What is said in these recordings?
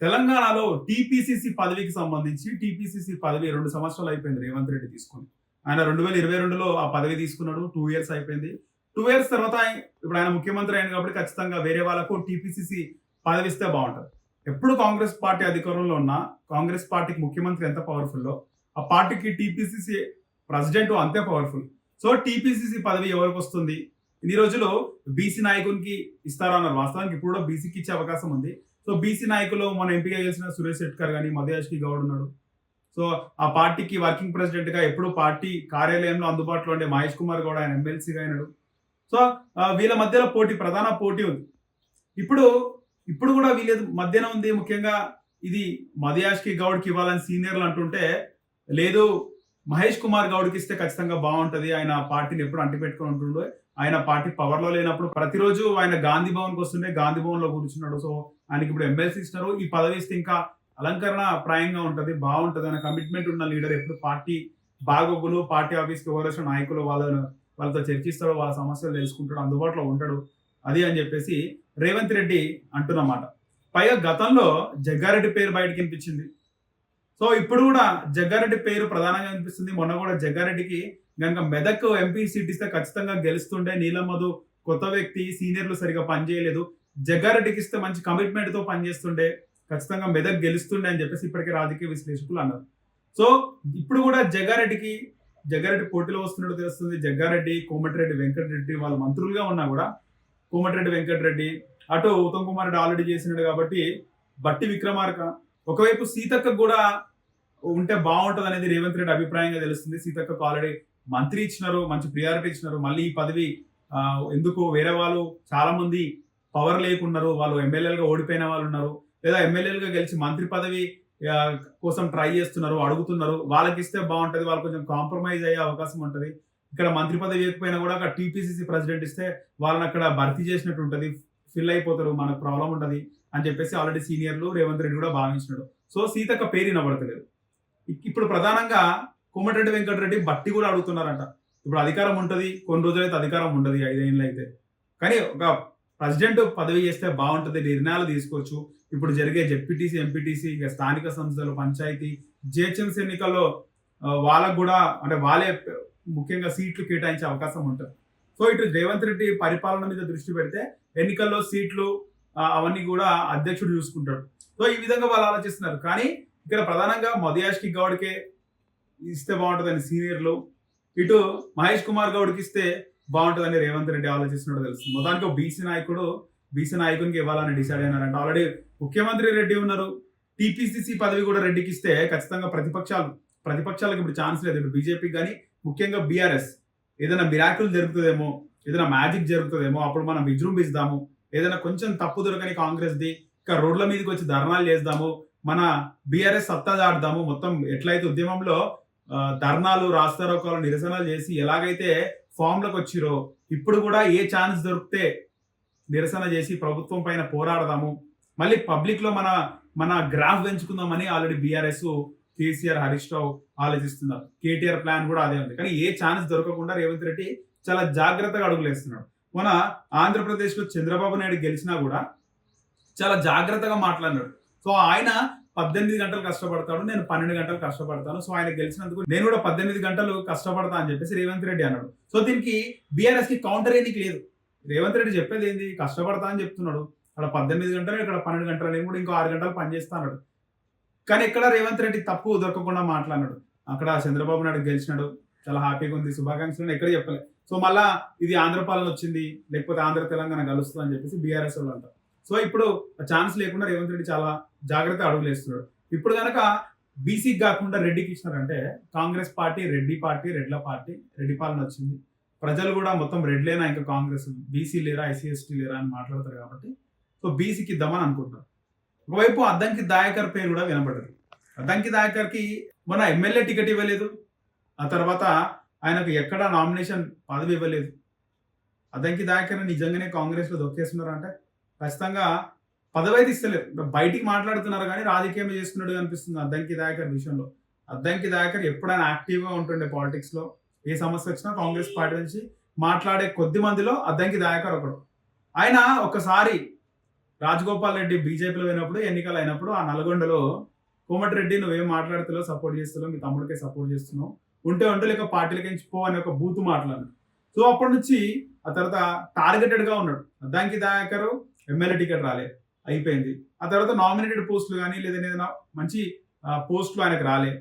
తెలంగాణలో టీపీసీసీ పదవికి సంబంధించి టీపీసీసీ పదవి 2 సంవత్సరాలు అయిపోయింది రేవంత్ రెడ్డి తీసుకొని. ఆయన 2022లో ఆ పదవి తీసుకున్నాడు. 2 ఇయర్స్ అయిపోయింది. 2 ఇయర్స్ తర్వాత ఇప్పుడు ఆయన ముఖ్యమంత్రి అయింది కాబట్టి ఖచ్చితంగా వేరే వాళ్ళకు టీపీసీసీ పదవి ఇస్తే బాగుంటది. ఎప్పుడు కాంగ్రెస్ పార్టీ అధికారంలో ఉన్నా కాంగ్రెస్ పార్టీకి ముఖ్యమంత్రి ఎంత పవర్‌ఫుల్లో ఆ పార్టీకి టీపీసీసీ ప్రెసిడెంట్ అంతే పవర్‌ఫుల్. సో టీపీసీసీ పదవి ఎవరికొస్తుంది? ఇన్ని రోజులు బీసీ నాయకునికి ఇస్తారన్నారు. వాస్తవానికి ఇప్పుడు కూడా బీసీకి ఇచ్చే అవకాశం ఉంది. సో బీసీ నాయకులు మన ఎంపీగా గెలిచిన సురేష్ శెట్కర్ గాని, మధుయాష్కి గౌడ్ ఉన్నాడు. సో ఆ పార్టీకి వర్కింగ్ ప్రెసిడెంట్ గా ఎప్పుడు పార్టీ కార్యాలయంలో అందుబాటులో ఉండే మహేష్ కుమార్ గౌడ్ ఆయన ఎమ్మెల్సీగా అయినాడు. సో వీళ్ళ మధ్యలో ప్రధాన పోటీ ఉంది. ఇప్పుడు ఇప్పుడు కూడా వీళ్ళ మధ్యన ఉంది. ముఖ్యంగా ఇది మధుయాష్కి గౌడ్కి ఇవ్వాలని సీనియర్లు అంటుంటే, లేదు మహేష్ కుమార్ గౌడ్కి ఇస్తే ఖచ్చితంగా బాగుంటది. ఆయన పార్టీని ఎప్పుడు అంటిపెట్టుకుని ఉంటుండే. ఆయన పార్టీ పవర్ లో లేనప్పుడు ప్రతిరోజు ఆయన గాంధీ భవన్ కి వస్తుండే, గాంధీ భవన్ లో కూర్చున్నాడు. సో ఆయనకి ఇప్పుడు ఎమ్మెల్సీ ఇస్తున్నారు. ఈ పదవి ఇస్తే ఇంకా అలంకరణ ప్రాయంగా ఉంటది, బాగుంటది. ఆయన కమిట్మెంట్ ఉన్న లీడర్. ఎప్పుడు పార్టీ బాగోగులు, పార్టీ ఆఫీస్కి ఎవరైనా నాయకులు వాళ్ళతో చర్చిస్తాడు, వాళ్ళ సమస్యలు తెలుసుకుంటాడు, అందుబాటులో ఉంటాడు. అది అని చెప్పేసి రేవంత్ రెడ్డి అంటున్నమాట. పైగా గతంలో జగ్గారెడ్డి పేరు బయటకి వినిపించింది. సో ఇప్పుడు కూడా జగ్గారెడ్డి పేరు ప్రధానంగా వినిపిస్తుంది. మొన్న కూడా జగ్గారెడ్డికి గనక మెదక్ ఎంపీ సీట్ ఇస్తే ఖచ్చితంగా గెలుస్తుండే. నీలం మధు కొత్త వ్యక్తి, సీనియర్లు సరిగా పనిచేయలేదు. జగ్గారెడ్డికి ఇస్తే మంచి కమిట్మెంట్ తో పనిచేస్తుండే, ఖచ్చితంగా మెదక్ గెలుస్తుండే అని చెప్పేసి ఇప్పటికే రాజకీయ విశ్లేషకులు అన్నారు. సో ఇప్పుడు కూడా జగ్గారెడ్డి పోటీలో వస్తున్నట్టు తెలుస్తుంది. జగ్గారెడ్డి, కోమటిరెడ్డి వెంకటరెడ్డి వాళ్ళ మంత్రులుగా ఉన్నా కూడా కోమటిరెడ్డి వెంకటరెడ్డి, అటు ఉత్తమ్ కుమార్ రెడ్డి ఆల్రెడీ చేసినాడు కాబట్టి బట్టి విక్రమార్క, ఒకవైపు సీతక్క కూడా ఉంటే బాగుంటది అనేది రేవంత్ రెడ్డి అభిప్రాయంగా తెలుస్తుంది. సీతక్కకు ఆల్రెడీ మంత్రి ఇచ్చినారు, మంచి ప్రియారిటీ ఇచ్చినారు. మళ్ళీ ఈ పదవి ఎందుకు వేరే వాళ్ళు చాలా మంది పవర్ లేకున్నారు, వాళ్ళు ఎమ్మెల్యేలుగా ఓడిపోయిన వాళ్ళు ఉన్నారు, లేదా ఎమ్మెల్యేలుగా గెలిచి మంత్రి పదవి కోసం ట్రై చేస్తున్నారు, అడుగుతున్నారు. వాళ్ళకి ఇస్తే బాగుంటది, వాళ్ళు కొంచెం కాంప్రమైజ్ అయ్యే అవకాశం ఉంటది. ఇక్కడ మంత్రి పదవి ఇవ్వకపోయినా కూడా అక్కడ టీపీసీసీ ప్రెసిడెంట్ ఇస్తే వాళ్ళని అక్కడ భర్తీ చేసినట్టు ఉంటది, ఫిల్ అయిపోతారు, మనకు ప్రాబ్లం ఉంటది అని చెప్పేసి ఆల్రెడీ సీనియర్లు రేవంత్ రెడ్డి కూడా భావించినాడు. సో సీతక్క పేరు వినబడతలేదు. ఇప్పుడు ప్రధానంగా కోమటిరెడ్డి వెంకటరెడ్డి బట్టి కూడా అడుగుతున్నారంట. ఇప్పుడు అధికారం ఉంటది, కొన్ని రోజులైతే అధికారం ఉండదు, 5 ఏళ్ళు అయితే. కానీ ఒక ప్రెసిడెంట్ పదవి చేస్తే బాగుంటది, నిర్ణయాలు తీసుకోవచ్చు. ఇప్పుడు జరిగే జెడ్పీటీసీ, ఎంపీటీసీ, స్థానిక సంస్థలు, పంచాయతీ, జిహెచ్ఎంసీ ఎన్నికల్లో వాళ్ళకు కూడా అంటే వాళ్ళే ముఖ్యంగా సీట్లు కేటాయించే అవకాశం ఉంటుంది. సో ఇటు రేవంత్ రెడ్డి పరిపాలన మీద దృష్టి పెడితే ఎన్నికల్లో సీట్లు అవన్నీ కూడా అధ్యక్షుడు చూసుకుంటాడు. సో ఈ విధంగా వాళ్ళు ఆలోచిస్తున్నారు. కానీ ఇక్కడ ప్రధానంగా మధుయాష్కి గౌడ్కే ఇస్తే బాగుంటుందని సీనియర్లు, ఇటు మహేష్ కుమార్ గౌడ్కి ఇస్తే బాగుంటుందని రేవంత్ రెడ్డి ఆలోచిస్తున్నాడు తెలుస్తుంది. మొత్తానికి బీసీ నాయకునికి ఇవ్వాలని డిసైడ్ అయినారంట. ఆల్రెడీ ముఖ్యమంత్రి రెడ్డి ఉన్నారు. టీపీసీసీ పదవి కూడా రెడ్డికి ఇస్తే ఖచ్చితంగా ప్రతిపక్షాలకు ఇప్పుడు ఛాన్స్ లేదు. ఇప్పుడు బీజేపీకి కానీ ముఖ్యంగా బీఆర్ఎస్ ఏదైనా మిరాకిల్ జరుగుతుందేమో, ఏదైనా మ్యాజిక్ జరుగుతుందేమో, అప్పుడు మనం విజృంభిస్తాము. ఏదైనా కొంచెం తప్పు దొరకని కాంగ్రెస్ది ఇంకా రోడ్ల మీదకి వచ్చి ధర్నాలు చేద్దాము, మన బీఆర్ఎస్ సత్తా దాటుదాము. మొత్తం ఎట్లయితే ఉద్యమంలో ధర్నాలు, రాస్తారోకాలు, నిరసనలు చేసి ఎలాగైతే ఫామ్ లకు వచ్చిరో ఇప్పుడు కూడా ఏ ఛాన్స్ దొరికితే నిరసన చేసి ప్రభుత్వం పైన పోరాడదాము, మళ్ళీ పబ్లిక్ లో మన గ్రాఫ్ పెంచుకుందామని ఆల్రెడీ బీఆర్ఎస్, కేసీఆర్, హరీష్ రావు ఆలోచిస్తున్నారు. కేటీఆర్ ప్లాన్ కూడా అదే ఉంది. కానీ ఏ ఛాన్స్ దొరకకుండా రేవంత్ రెడ్డి చాలా జాగ్రత్తగా అడుగులేస్తున్నాడు. మన ఆంధ్రప్రదేశ్ లో చంద్రబాబు నాయుడు గెలిచినా కూడా చాలా జాగ్రత్తగా మాట్లాడినాడు. సో ఆయన 18 గంటలు కష్టపడతాడు, నేను 12 గంటలు కష్టపడతాను. సో ఆయన గెలిచినందుకు నేను కూడా 18 గంటలు కష్టపడతా అని చెప్పేసి రేవంత్ రెడ్డి అన్నాడు. సో దీనికి బీఆర్ఎస్ కి కౌంటర్ ఏనికి లేదు. రేవంత్ రెడ్డి చెప్పేది ఏంది, కష్టపడతా అని చెప్తున్నాడు. అక్కడ 18 గంటలు, ఇక్కడ 12 గంటలు, నేను కూడా ఇంకో 6 గంటలు పనిచేస్తా అన్నాడు. కానీ ఎక్కడ రేవంత్ రెడ్డి తప్పు దొరకకుండా మాట్లాడినాడు. అక్కడ చంద్రబాబు నాయుడు గెలిచినాడు, చాలా హ్యాపీగా ఉంది, శుభాకాంక్షలు ఎక్కడ చెప్పలేదు. సో మళ్ళా ఇది ఆంధ్ర పాలన వచ్చింది, లేకపోతే ఆంధ్ర తెలంగాణ కలుస్తుంది అని చెప్పేసి బీఆర్ఎస్ వాళ్ళు అంటారు. సో ఇప్పుడు ఛాన్స్ లేకుండా రేవంత్ రెడ్డి చాలా జాగ్రత్తగా అడుగులు వేస్తున్నాడు. ఇప్పుడు కనుక బీసీకి కాకుండా రెడ్డికి ఇచ్చినారంటే కాంగ్రెస్ పార్టీ, రెడ్ల పార్టీ, రెడ్డి పాలన వచ్చింది. ప్రజలు కూడా మొత్తం రెడ్లేనా, ఇంకా కాంగ్రెస్ బీసీ లేరా, ఎస్సీ ఎస్టీ లేరా అని మాట్లాడతారు కాబట్టి సో బీసీకి ఇద్దామని అనుకుంటారు. ఒకవైపు అద్దంకి దాయకర్ పేరు కూడా వినపడదు. అద్దంకి దాయకర్కి మొన్న ఎమ్మెల్యే టికెట్ ఇవ్వలేదు, ఆ తర్వాత ఆయనకు ఎక్కడా నామినేషన్ పదవి ఇవ్వలేదు. అద్దంకి దాయకర్ నిజంగానే కాంగ్రెస్ లో దొక్కేస్తున్నారు అంటే ఖచ్చితంగా పదవి అయితే ఇస్తలేరు. బయటికి మాట్లాడుతున్నారు కానీ రాజకీయం చేసుకున్నట్టు అనిపిస్తుంది అద్దంకి దాయకర్ విషయంలో. అద్దంకి దాయకర్ ఎప్పుడైనా యాక్టివ్ గా ఉంటుండే పాలిటిక్స్ లో. ఏ సమస్య వచ్చినా కాంగ్రెస్ పార్టీ నుంచి మాట్లాడే కొద్ది మందిలో అద్దంకి దాయకర్ ఒకడు. ఆయన ఒకసారి రాజగోపాల్ రెడ్డి బీజేపీలో పోయినప్పుడు ఎన్నికలు అయినప్పుడు ఆ నల్గొండలో కోమటిరెడ్డి నువ్వేం మాట్లాడుతున్నావు, సపోర్ట్ చేస్తున్నావు, మీ తమ్ముడికే సపోర్ట్ చేస్తున్నావు, ఉంటే ఉంటే లేక పార్టీలకి పో అని ఒక బూతు మాట్లాడు. సో అప్పటి నుంచి ఆ తర్వాత టార్గెటెడ్ గా ఉన్నాడు. అద్దంకి దయాకర్ ఎమ్మెల్యే టికెట్ రాలే, అయిపోయింది. ఆ తర్వాత నామినేటెడ్ పోస్టులు కానీ లేదా ఏదైనా మంచి పోస్టులు ఆయనకు రాలే.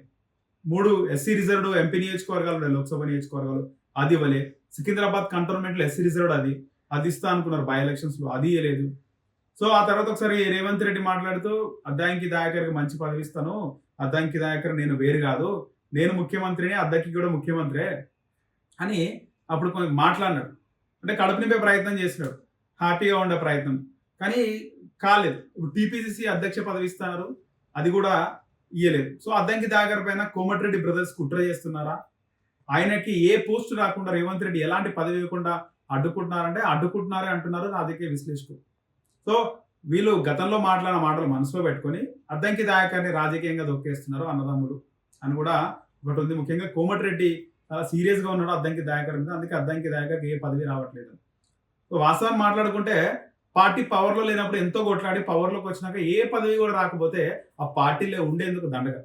3 ఎస్సీ రిజర్వ్డ్ ఎంపీ నియోజకవర్గాలు ఉన్నాయి, లోక్సభ నియోజకవర్గాలు, అది ఇవ్వలే. సికింద్రాబాద్ కంటోన్మెంట్ లో ఎస్సీ రిజర్వ్డ్ అది ఇస్తా అనుకున్నారు బై ఎలక్షన్స్ లో, అది ఇవ్వలేదు. సో ఆ తర్వాత ఒకసారి రేవంత్ రెడ్డి మాట్లాడుతూ అద్దంకి దయాకర్కి మంచి పదవి ఇస్తాను, అద్దంకి దయాకర్ నేను వేరు కాదు, నేను ముఖ్యమంత్రిని, అద్దంకి కూడా ముఖ్యమంత్రే అని అప్పుడు కొంచెం మాట్లాడినాడు. అంటే కడుపు నింపే ప్రయత్నం చేసినాడు, హ్యాపీగా ఉండే ప్రయత్నం, కానీ కాలేదు. ఇప్పుడు టీపీసీసీ అధ్యక్ష పదవి ఇస్తున్నారు, అది కూడా ఇయ్యలేదు. సో అద్దంకి దయాకర్ పైన కోమటిరెడ్డి బ్రదర్స్ కుట్ర చేస్తున్నారా, ఆయనకి ఏ పోస్ట్ రాకుండా రేవంత్ రెడ్డి ఎలాంటి పదవి ఇవ్వకుండా అడ్డుకుంటున్నారంటే అడ్డుకుంటున్నారే అంటున్నారు రాజకీయ విశ్లేషకులు. సో వీళ్ళు గతంలో మాట్లాడిన మాటలు మనసులో పెట్టుకొని అద్దంకి దయాకర్ని రాజకీయంగా దొక్కేస్తున్నారు అన్నదమ్ములు అని కూడా ఒకటి ఉంది. ముఖ్యంగా కోమటిరెడ్డి చాలా సీరియస్ గా ఉన్నాడు అద్దంకి దయాకర్ మీద, అందుకే అద్దంకి దయాకర్కి ఏ పదవి రావట్లేదు. సో వాస్తవాన్ని మాట్లాడుకుంటే పార్టీ పవర్ లో లేనప్పుడు ఎంతో కొట్లాడి పవర్ లోకి వచ్చినాక ఏ పదవి కూడా రాకపోతే ఆ పార్టీలో ఉండేందుకు దండగా.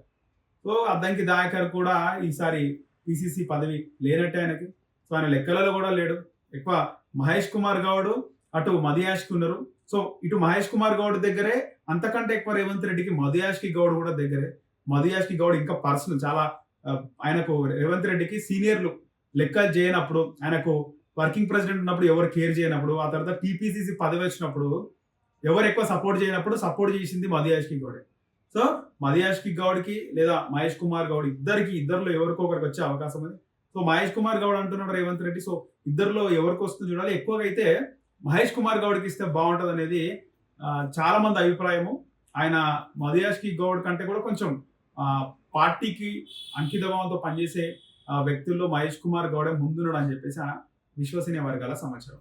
సో అద్దంకి దయాకర్ కూడా ఈసారి పిసిసి పదవి లేనట్టే ఆయనకి. సో ఆయన లెక్కలలో కూడా లేడు. ఎక్కువ మహేష్ కుమార్ గౌడ్ అటు మదియాష్కి ఉన్నారు. సో ఇటు మహేష్ కుమార్ గౌడ్ దగ్గరే, అంతకంటే ఎక్కువ రేవంత్ రెడ్డికి మదియాష్కి గౌడ్ కూడా దగ్గరే. మదియాష్కి గౌడ్ ఇంకా పర్సనల్ చాలా ఆయనకు రేవంత్ రెడ్డికి సీనియర్లు లెక్క చేయనప్పుడు, ఆయనకు వర్కింగ్ ప్రెసిడెంట్ ఉన్నప్పుడు ఎవరు కేర్ చేయనప్పుడు, ఆ తర్వాత టీపీసీసీ పదవి వచ్చినప్పుడు ఎవరు ఎక్కువ సపోర్ట్ చేయనప్పుడు సపోర్ట్ చేసింది మదియాష్కి గౌడే. సో మదియాష్కి గౌడ్కి లేదా మహేష్ కుమార్ గౌడ్ ఇద్దరిలో ఎవరికొకరికి వచ్చే అవకాశం ఉంది. సో మహేష్ కుమార్ గౌడ్ అంటున్నాడు రేవంత్ రెడ్డి. సో ఇద్దరిలో ఎవరికి వస్తుంది చూడాలి. ఎక్కువగా అయితే మహేష్ కుమార్ గౌడ్కి ఇస్తే బాగుంటుంది అనేది చాలా మంది అభిప్రాయము. ఆయన మదియాష్కి గౌడ్ కంటే కూడా కొంచెం పార్టీకి అంకితభావంతో పనిచేసే వ్యక్తుల్లో మహేష్ కుమార్ గౌడే ముందున్నాడు అని చెప్పేసి విశ్వసనీయ వర్గాల సమాచారం.